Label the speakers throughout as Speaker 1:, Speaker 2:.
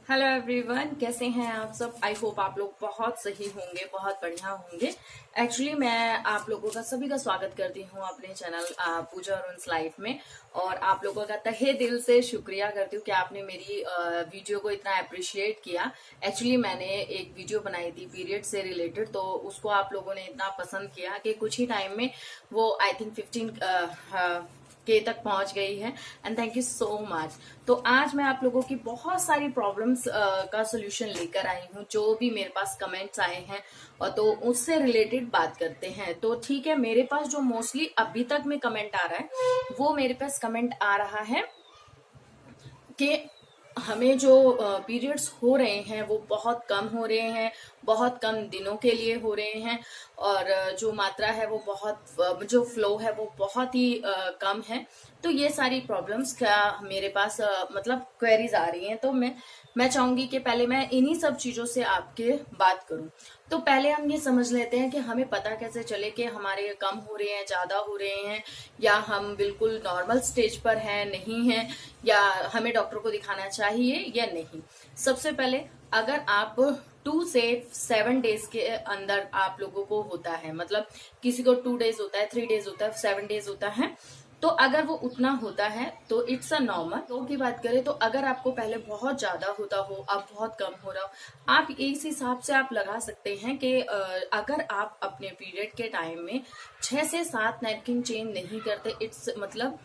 Speaker 1: Hello everyone, कैसे हैं आप सब। आई होप आप लोग बहुत सही होंगे, बहुत बढ़िया होंगे। एक्चुअली मैं आप लोगों का सभी का स्वागत करती हूँ अपने चैनल पूजा अरुण's लाइफ में। और आप लोगों का तहे दिल से शुक्रिया करती हूँ कि आपने मेरी वीडियो को इतना अप्रिशिएट किया। एक्चुअली मैंने एक वीडियो बनाई थी पीरियड से रिलेटेड, तो उसको आप लोगों ने इतना पसंद किया कि कुछ ही टाइम में वो आई थिंक 15 के तक पहुंच गई है। And thank you so much. तो आज मैं आप लोगों की बहुत सारी प्रॉब्लम्स का सोल्यूशन लेकर आई हूँ, जो भी मेरे पास कमेंट्स आए हैं, और तो उससे रिलेटेड बात करते हैं। तो ठीक है, मेरे पास जो मोस्टली अभी तक में कमेंट आ रहा है, वो मेरे पास कमेंट आ रहा है कि हमें जो पीरियड्स हो रहे हैं वो बहुत कम हो रहे हैं, बहुत कम दिनों के लिए हो रहे हैं, और जो मात्रा है वो जो फ्लो है वो बहुत ही कम है। तो ये सारी प्रॉब्लम्स का मेरे पास मतलब क्वेरीज आ रही हैं। तो मैं चाहूंगी कि पहले मैं इन्हीं सब चीजों से आपके बात करूं। तो पहले हम ये समझ लेते हैं कि हमें पता कैसे चले कि हमारे कम हो रहे हैं, ज्यादा हो रहे हैं, या हम बिल्कुल नॉर्मल स्टेज पर हैं, नहीं हैं, या हमें डॉक्टर को दिखाना चाहिए या नहीं। सबसे पहले, अगर आप 2 से 7 डेज के अंदर आप लोगों को होता है, मतलब किसी को 2 डेज होता है, 3 डेज होता है, 7 डेज होता है, तो अगर वो उतना होता है तो इट्स अ नॉर्मल। तो की बात करें तो अगर आपको पहले बहुत ज्यादा होता हो, अब बहुत कम हो रहा हो, आप इस हिसाब से आप लगा सकते हैं कि अगर आप अपने पीरियड के टाइम में 6 से 7 नैपकिन चेंज नहीं करते, इट्स मतलब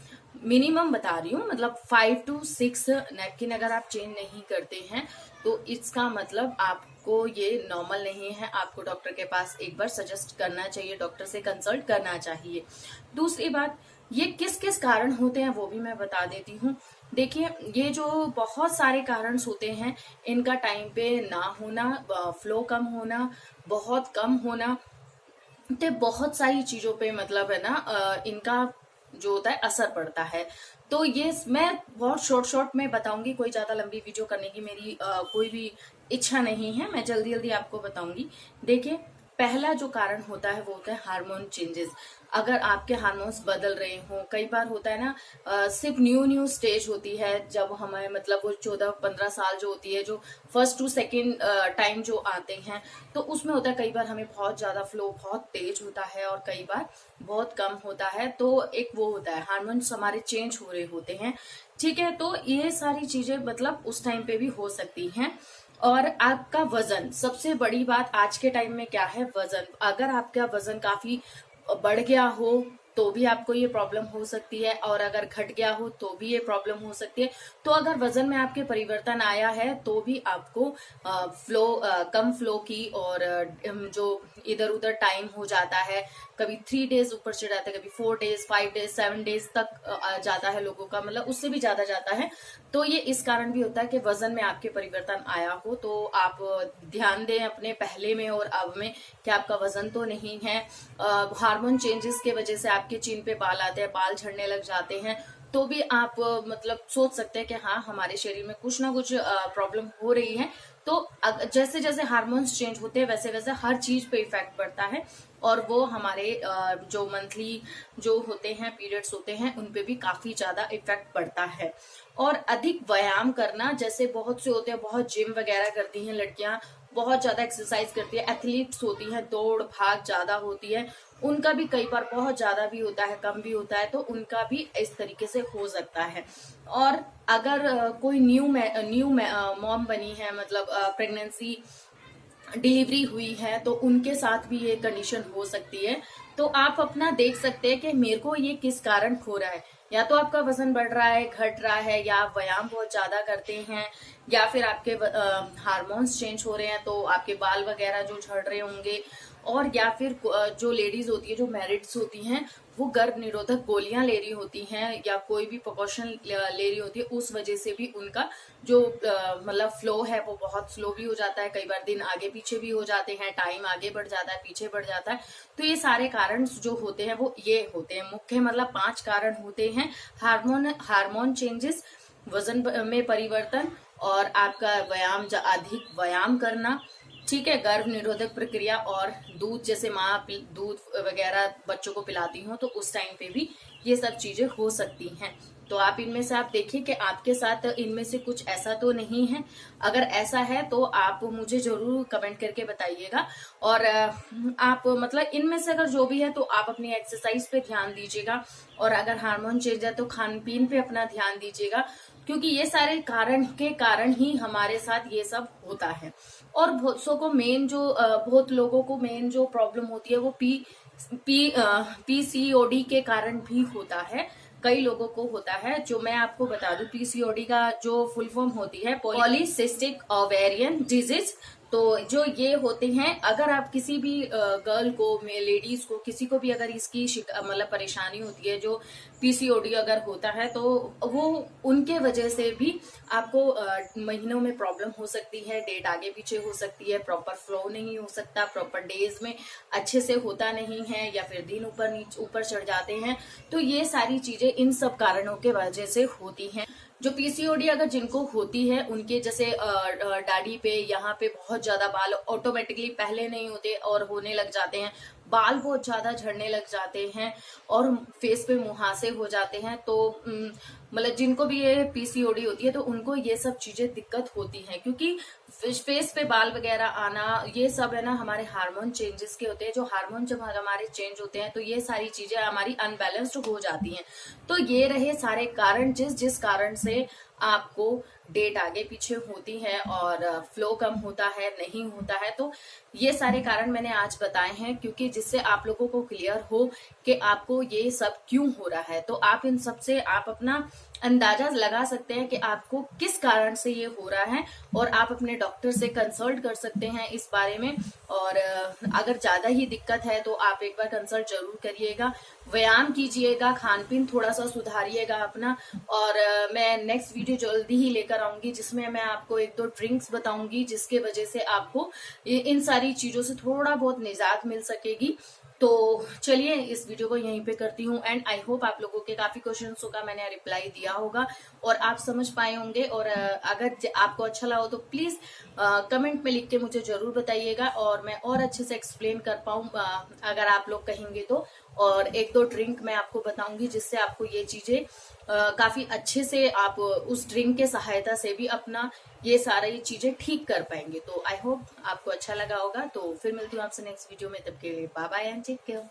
Speaker 1: मिनिमम बता रही हूँ, मतलब 5 to 6 नैपकिन अगर आप चेंज नहीं करते हैं, तो इसका मतलब आपको ये नॉर्मल नहीं है। आपको डॉक्टर के पास एक बार सजेस्ट करना चाहिए, डॉक्टर से कंसल्ट करना चाहिए। दूसरी बात, ये किस किस कारण होते हैं वो भी मैं बता देती हूँ। देखिए, ये जो बहुत सारे कारण होते हैं, इनका टाइम पे ना होना, फ्लो कम होना, बहुत कम होना, तो बहुत सारी चीजों पे मतलब है ना इनका जो होता है असर पड़ता है। तो ये मैं बहुत शॉर्ट शॉर्ट में बताऊंगी, कोई ज्यादा लंबी वीडियो करने की मेरी कोई भी इच्छा नहीं है, मैं जल्दी जल्दी आपको बताऊंगी। देखिए, पहला जो कारण होता है वो होता है हार्मोन चेंजेस। अगर आपके हार्मोन्स बदल रहे हो, कई बार होता है ना सिर्फ न्यू स्टेज होती है जब हमें, मतलब वो 14-15 साल जो होती है, जो फर्स्ट टू सेकेंड टाइम जो आते हैं, तो उसमें होता है कई बार हमें बहुत ज्यादा फ्लो बहुत तेज होता है और कई बार बहुत कम होता है। तो एक वो होता है हार्मोन्स हमारे चेंज हो रहे होते हैं। ठीक है, तो ये सारी चीजें मतलब उस टाइम पे भी हो सकती हैं। और आपका वजन, सबसे बड़ी बात आज के टाइम में क्या है, वजन। अगर आपका वजन काफी बढ़ गया हो तो भी आपको ये प्रॉब्लम हो सकती है, और अगर घट गया हो तो भी ये प्रॉब्लम हो सकती है। तो अगर वजन में आपके परिवर्तन आया है तो भी आपको कम फ्लो की, और जो इधर उधर टाइम हो जाता है, कभी 3 डेज ऊपर चढ़ जाता है, कभी 4 डेज, 5 डेज, 7 डेज तक जाता है लोगों का, मतलब उससे भी ज्यादा जाता है। तो ये इस कारण भी होता है कि वजन में आपके परिवर्तन आया हो। तो आप ध्यान दें अपने पहले में और अब में कि आपका वजन तो नहीं है। हार्मोन चेंजेस के वजह से आपके चीन पे बाल आते हैं, बाल झड़ने लग जाते हैं, तो भी आप मतलब सोच सकते हैं कि हाँ, हमारे शरीर में कुछ ना कुछ प्रॉब्लम हो रही है। तो जैसे जैसे हार्मोन्स चेंज होते हैं वैसे वैसे हर चीज पे इफेक्ट पड़ता है, और वो हमारे जो मंथली जो होते हैं पीरियड्स होते हैं उन पे भी काफी ज्यादा इफेक्ट पड़ता है। और अधिक व्यायाम करना, जैसे बहुत से होते हैं, बहुत जिम वगैरह करती हैं लड़कियां, बहुत ज्यादा एक्सरसाइज करती है, एथलीट्स होती हैं, दौड़ भाग ज्यादा होती है, उनका भी कई बार बहुत ज्यादा भी होता है, कम भी होता है, तो उनका भी इस तरीके से हो सकता है। और अगर कोई न्यू मॉम बनी है, मतलब प्रेगनेंसी डिलीवरी हुई है, तो उनके साथ भी ये कंडीशन हो सकती है। तो आप अपना देख सकते हैं कि मेरे को ये किस कारण हो रहा है। या तो आपका वजन बढ़ रहा है, घट रहा है, या आप व्यायाम बहुत ज्यादा करते हैं, या फिर आपके हार्मोन्स चेंज हो रहे हैं तो आपके बाल वगैरह जो झड़ रहे होंगे, और या फिर जो लेडीज होती है, जो मैरिड्स होती हैं, वो गर्भ निरोधक गोलियां ले रही होती हैं, या कोई भी प्रिकॉशन ले रही होती है, उस वजह से भी उनका जो मतलब फ्लो है वो बहुत स्लो भी हो जाता है, कई बार दिन आगे पीछे भी हो जाते हैं, टाइम आगे बढ़ जाता है, पीछे बढ़ जाता है। तो ये सारे कारण जो होते हैं वो ये होते हैं मुख्य, मतलब 5 कारण होते हैं। हार्मोन चेंजेस, वजन में परिवर्तन, और आपका अधिक व्यायाम करना, ठीक है, गर्भ निरोधक प्रक्रिया, और दूध, जैसे माँ दूध वगैरह बच्चों को पिलाती हो तो उस टाइम पे भी ये सब चीजें हो सकती हैं। तो आप इनमें से आप देखिए कि आपके साथ इनमें से कुछ ऐसा तो नहीं है। अगर ऐसा है तो आप मुझे जरूर कमेंट करके बताइएगा। और आप मतलब इनमें से अगर जो भी है तो आप अपनी एक्सरसाइज पे ध्यान दीजिएगा, और अगर हार्मोन चेंज है तो खान पीन पे अपना ध्यान दीजिएगा, क्योंकि ये सारे कारण के कारण ही हमारे साथ ये सब होता है। और बहुत सो को मेन जो बहुत लोगों को मेन जो प्रॉब्लम होती है वो पीसीओडी के कारण भी होता है। कई लोगों को होता है। जो मैं आपको बता दूं, पीसीओडी का जो फुल फॉर्म होती है पॉलीसिस्टिक ओवेरियन डिजीज। तो जो ये होते हैं, अगर आप किसी भी गर्ल को, लेडीज को, किसी को भी अगर इसकी मतलब परेशानी होती है, जो पीसीओडी अगर होता है, तो वो उनके वजह से भी आपको महीनों में प्रॉब्लम हो सकती है, डेट आगे पीछे हो सकती है, प्रॉपर फ्लो नहीं हो सकता, प्रॉपर डेज में अच्छे से होता नहीं है, या फिर दिन ऊपर चढ़ जाते हैं। तो ये सारी चीजें इन सब कारणों के वजह से होती हैं। जो पीसीओडी अगर जिनको होती है, उनके जैसे दाढ़ी पे, यहाँ पे बहुत ज्यादा बाल ऑटोमेटिकली पहले नहीं होते और होने लग जाते हैं, बाल बहुत ज्यादा झड़ने लग जाते हैं, और फेस पे मुहासे हो जाते हैं। तो मतलब जिनको भी ये पीसीओडी होती है तो उनको ये सब चीजें दिक्कत होती हैं, क्योंकि फेस पे बाल वगैरह आना, ये सब है ना हमारे हार्मोन चेंजेस के होते हैं। जो हार्मोन जब हमारे चेंज होते हैं तो ये सारी चीजें हमारी अनबैलेंस्ड हो जाती हैं। तो ये रहे सारे कारण जिस जिस कारण से आपको डेट आगे पीछे होती है और फ्लो कम होता है, नहीं होता है। तो ये सारे कारण मैंने आज बताए हैं, क्योंकि जिससे आप लोगों को क्लियर हो कि आपको ये सब क्यों हो रहा है। तो आप इन सब से आप अपना अंदाजा लगा सकते हैं कि आपको किस कारण से ये हो रहा है, और आप अपने डॉक्टर से कंसल्ट कर सकते हैं इस बारे में। और अगर ज्यादा ही दिक्कत है तो आप एक बार कंसल्ट जरूर करिएगा, व्यायाम कीजिएगा, खान पीन थोड़ा सा सुधारिएगा अपना। और मैं नेक्स्ट वीडियो जल्दी ही लेकर आऊंगी, जिसमें मैं आपको एक दो ड्रिंक्स बताऊंगी, जिसके वजह से आपको इन सारी चीजों से थोड़ा बहुत निजात मिल सकेगी। तो चलिए इस वीडियो को यहीं पे करती हूँ, एंड आई होप आप लोगों के काफी क्वेश्चंस का मैंने रिप्लाई दिया होगा और आप समझ पाए होंगे। और अगर आपको अच्छा लगा हो तो प्लीज कमेंट में लिख के मुझे जरूर बताइएगा, और मैं और अच्छे से एक्सप्लेन कर पाऊँ अगर आप लोग कहेंगे तो। और एक दो ड्रिंक मैं आपको बताऊंगी, जिससे आपको ये चीजें काफी अच्छे से आप उस ड्रिंक के सहायता से भी अपना ये सारी चीजें ठीक कर पाएंगे। तो आई होप आपको अच्छा लगा होगा। तो फिर मिलती हूँ आपसे नेक्स्ट वीडियो में, तब के लिए bye bye and take care.